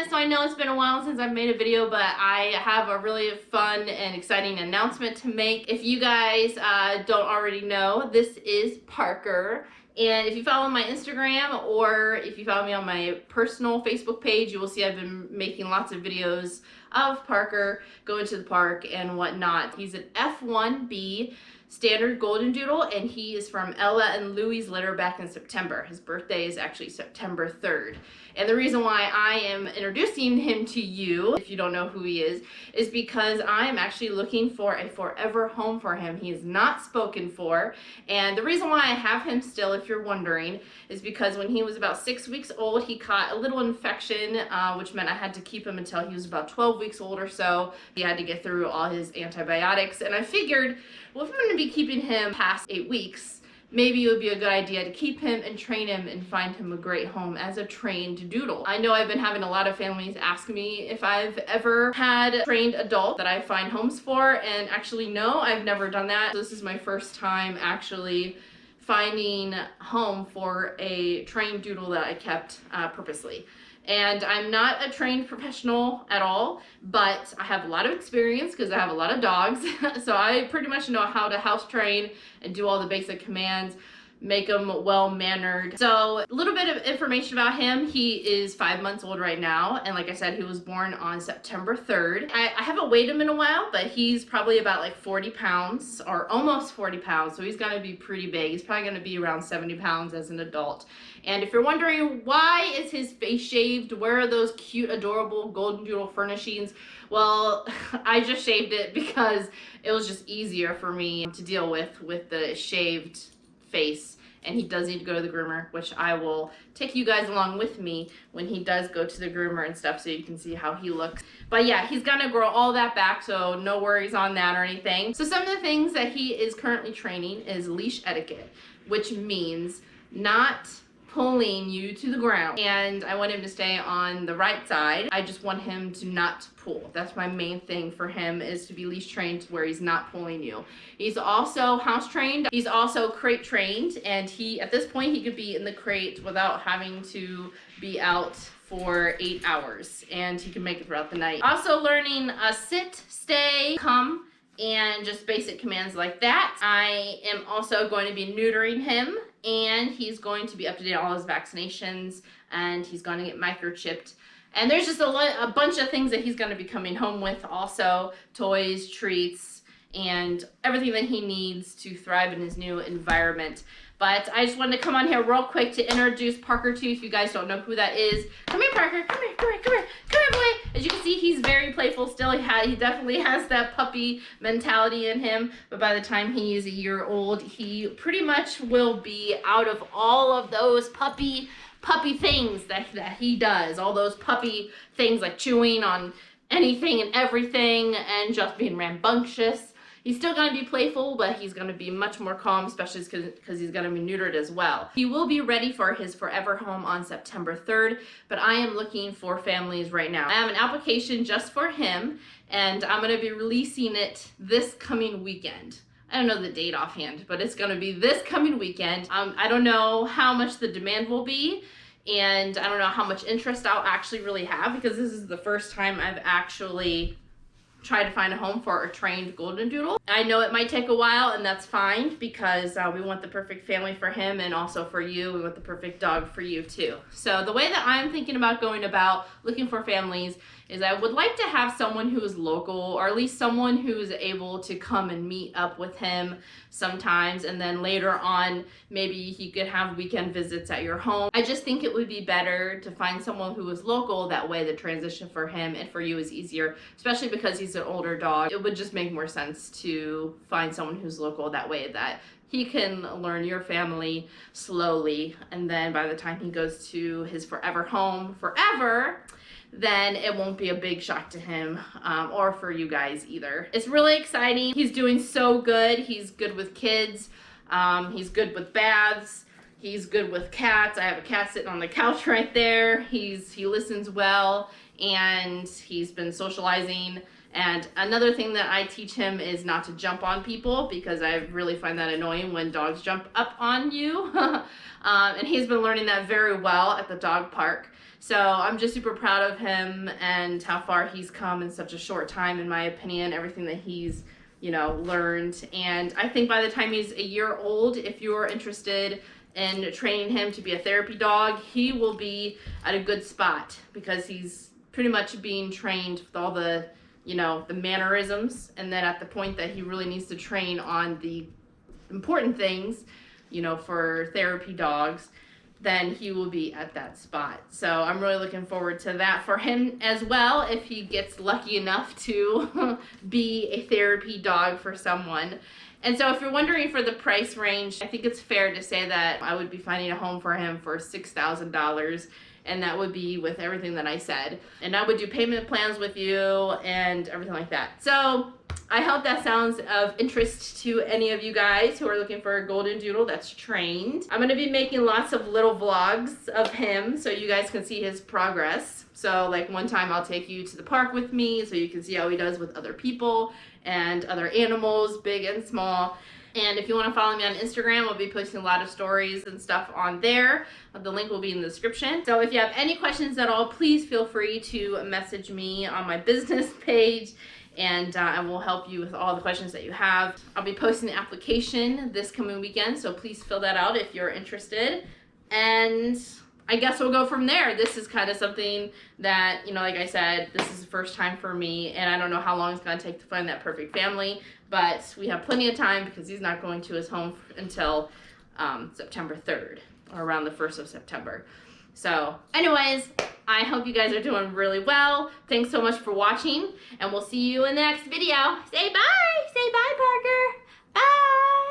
So I know it's been a while since I've made a video, but I have a really fun and exciting announcement to make. If you guys don't already know, this is Parker. And if you follow my Instagram or if you follow me on my personal Facebook page, you will see I've been making lots of videos of Parker going to the park and whatnot. He's an F1B Standard Goldendoodle, and he is from Ella and Louie's litter back in September. His birthday is actually September 3rd. And the reason why I am introducing him to you, if you don't know who he is because I am actually looking for a forever home for him. He is not spoken for. And the reason why I have him still, if you're wondering, is because when he was about 6 weeks old, he caught a little infection, which meant I had to keep him until he was about 12 weeks old or so. He had to get through all his antibiotics. And I figured, well, if I'm going to be keeping him past 8 weeks, maybe it would be a good idea to keep him and train him and find him a great home as a trained doodle. I know I've been having a lot of families ask me if I've ever had a trained adult that I find homes for, and actually no, I've never done that. So this is my first time actually finding a home for a trained doodle that I kept purposely. And I'm not a trained professional at all, but I have a lot of experience because I have a lot of dogs. So I pretty much know how to house train and do all the basic commands, make them well-mannered. So a little bit of information about him. He is 5 months old right now. And like I said, he was born on September 3rd. I haven't weighed him in a while, but he's probably about like 40 pounds or almost 40 pounds. So he's gonna be pretty big. He's probably gonna be around 70 pounds as an adult. And if you're wondering why is his face shaved, where are those cute, adorable Goldendoodle furnishings? Well, I just shaved it because it was just easier for me to deal with the shaved face. And he does need to go to the groomer, which I will take you guys along with me when he does go to the groomer and stuff so you can see how he looks. But yeah, he's gonna grow all that back, so no worries on that or anything. So some of the things that he is currently training is leash etiquette, which means not pulling you to the ground. And I want him to stay on the right side. I just want him to not pull. That's my main thing for him, is to be leash trained to where he's not pulling you. He's also house trained. He's also crate trained, and at this point he could be in the crate without having to be out for 8 hours, and he can make it throughout the night. Also learning a sit, stay, come, and just basic commands like that. I am also going to be neutering him, and he's going to be up to date on all his vaccinations, and he's going to get microchipped. And there's just a bunch of things that he's going to be coming home with also, toys, treats, and everything that he needs to thrive in his new environment. But I just wanted to come on here real quick to introduce Parker to you if you guys don't know who that is. Come here, Parker. Come here, come here, come here. Come here, boy. As you can see, he's very playful still. He definitely has that puppy mentality in him. But by the time he is a year old, he pretty much will be out of all of those puppy things that he does. All those puppy things like chewing on anything and everything and just being rambunctious. He's still going to be playful, but he's going to be much more calm, especially because he's going to be neutered as well. He will be ready for his forever home on September 3rd, but I am looking for families right now. I have an application just for him, and I'm going to be releasing it this coming weekend. I don't know the date offhand, but it's going to be this coming weekend. I don't know how much the demand will be, and I don't know how much interest I'll actually really have, because this is the first time I've actually try to find a home for a trained Goldendoodle. I know it might take a while, and that's fine, because we want the perfect family for him, and also for you, we want the perfect dog for you too. So the way that I'm thinking about going about looking for families is I would like to have someone who is local, or at least someone who is able to come and meet up with him sometimes, and then later on maybe he could have weekend visits at your home. I just think it would be better to find someone who is local. That way the transition for him and for you is easier, especially because he's an older dog. It would just make more sense to find someone who's local, that way that he can learn your family slowly, and then by the time he goes to his forever home forever, then it won't be a big shock to him or for you guys either. It's really exciting. He's doing so good. He's good with kids. He's good with baths. He's good with cats. I have a cat sitting on the couch right there. He listens well, and he's been socializing. And another thing that I teach him is not to jump on people, because I really find that annoying when dogs jump up on you. And he's been learning that very well at the dog park. So I'm just super proud of him and how far he's come in such a short time, in my opinion, everything that he's, you know, learned. And I think by the time he's a year old, if you're interested in training him to be a therapy dog, he will be at a good spot because he's pretty much being trained with all the, you know, the mannerisms. And then at the point that he really needs to train on the important things, you know, for therapy dogs, then he will be at that spot. So I'm really looking forward to that for him as well, if he gets lucky enough to be a therapy dog for someone. And so if you're wondering for the price range, I think it's fair to say that I would be finding a home for him for $6,000. And that would be with everything that I said. And I would do payment plans with you and everything like that. So I hope that sounds of interest to any of you guys who are looking for a golden doodle that's trained. I'm gonna be making lots of little vlogs of him so you guys can see his progress. So like one time I'll take you to the park with me so you can see how he does with other people and other animals, big and small. And if you want to follow me on Instagram, I'll be posting a lot of stories and stuff on there. The link will be in the description. So if you have any questions at all, please feel free to message me on my business page, and I will help you with all the questions that you have. I'll be posting the application this coming weekend, so please fill that out if you're interested. And I guess we'll go from there. This is kind of something that, you know, like I said, this is the first time for me, and I don't know how long it's going to take to find that perfect family, but we have plenty of time because he's not going to his home until September 3rd, or around the 1st of September. So anyways, I hope you guys are doing really well. Thanks so much for watching, and we'll see you in the next video. Say bye! Say bye, Parker! Bye!